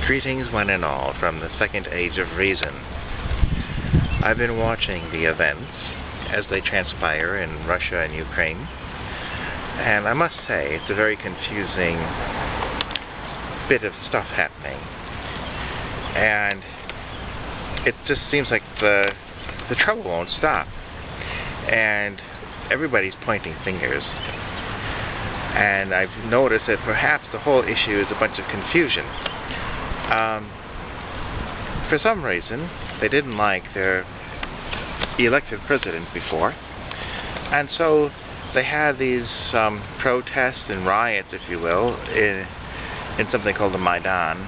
Greetings one and all from the second age of reason. I've been watching the events as they transpire in Russia and Ukraine, and I must say it's a very confusing bit of stuff happening. And it just seems like the trouble won't stop, and everybody's pointing fingers. And I've noticed that perhaps the whole issue is a bunch of confusion. For some reason, they didn't like their elected president before, and so they had these protests and riots, if you will, in something called the Maidan.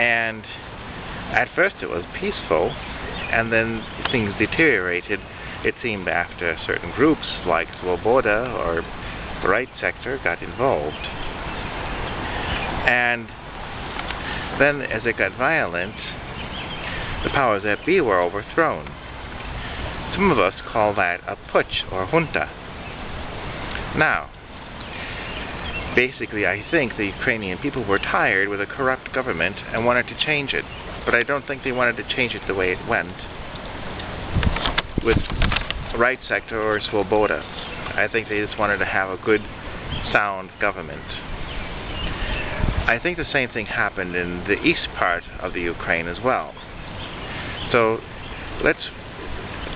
And at first it was peaceful, and then things deteriorated, it seemed, after certain groups like Svoboda or the right sector got involved. And then, as it got violent, the powers that be were overthrown. Some of us call that a putsch or junta. Now, basically, I think the Ukrainian people were tired with a corrupt government and wanted to change it. But I don't think they wanted to change it the way it went with the right sector or Svoboda. I think they just wanted to have a good, sound government. I think the same thing happened in the east part of the Ukraine as well. So let's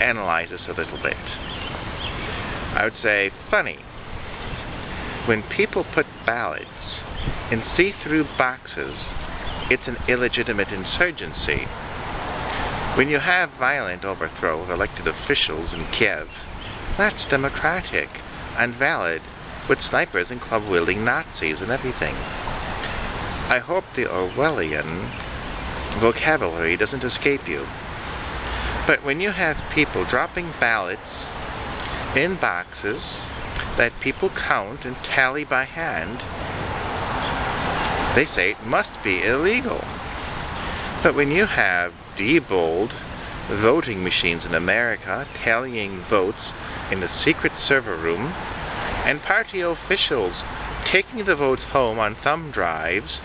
analyze this a little bit. I would say, funny, when people put ballots in see-through boxes, it's an illegitimate insurgency. When you have violent overthrow of elected officials in Kiev, that's democratic and valid, with snipers and club-wielding Nazis and everything. I hope the Orwellian vocabulary doesn't escape you. But when you have people dropping ballots in boxes that people count and tally by hand, they say it must be illegal. But when you have debold voting machines in America tallying votes in a secret server room, and party officials taking the votes home on thumb drives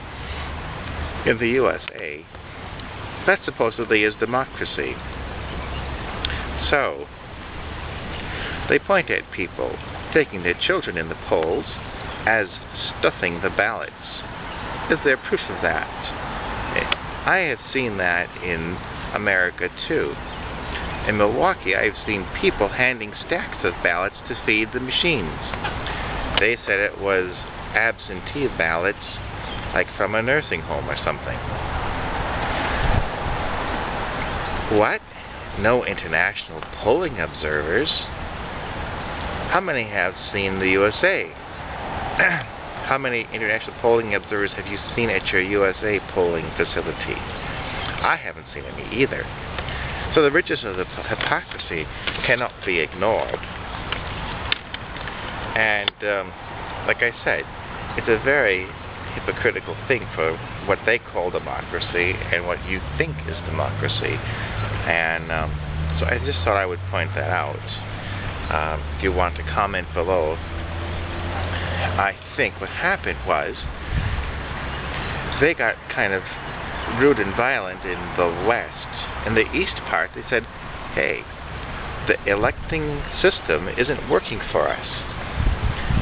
in the USA, that supposedly is democracy. So, they point at people taking their children in the polls as stuffing the ballots. Is there proof of that? I have seen that in America too. In Milwaukee, I've seen people handing stacks of ballots to feed the machines. They said it was absentee ballots, like from a nursing home or something. What? No international polling observers? How many have seen the USA? How many international polling observers have you seen at your USA polling facility? I haven't seen any either. So the riches of the hypocrisy cannot be ignored. And like I said, it's a very hypocritical thing for what they call democracy and what you think is democracy. And so I just thought I would point that out. If you want to comment below, I think what happened was they got kind of rude and violent in the west. In the east part, they said, hey, the electing system isn't working for us.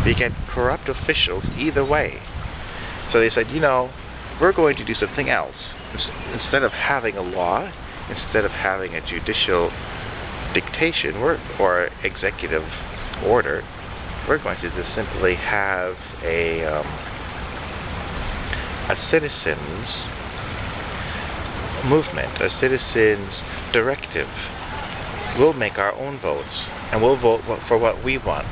We get corrupt officials either way. So they said, you know, we're going to do something else. Instead of having a law, instead of having a judicial dictation or executive order, we're going to just simply have a citizens' movement, a citizens' directive. We'll make our own votes, and we'll vote for what we want,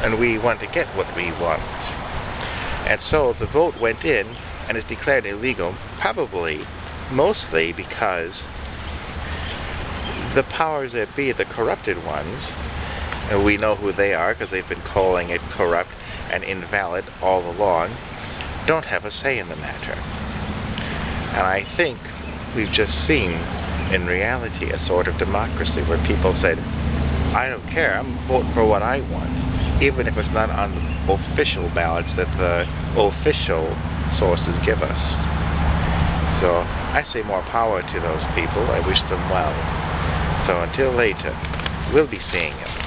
and we want to get what we want. And so the vote went in and is declared illegal, probably mostly because the powers that be, the corrupted ones, and we know who they are because they've been calling it corrupt and invalid all along, don't have a say in the matter. And I think we've just seen, in reality, a sort of democracy where people said, I don't care, I'm voting for what I want, even if it's not on the official ballots that the official sources give us. So I say more power to those people. I wish them well. So until later, we'll be seeing you.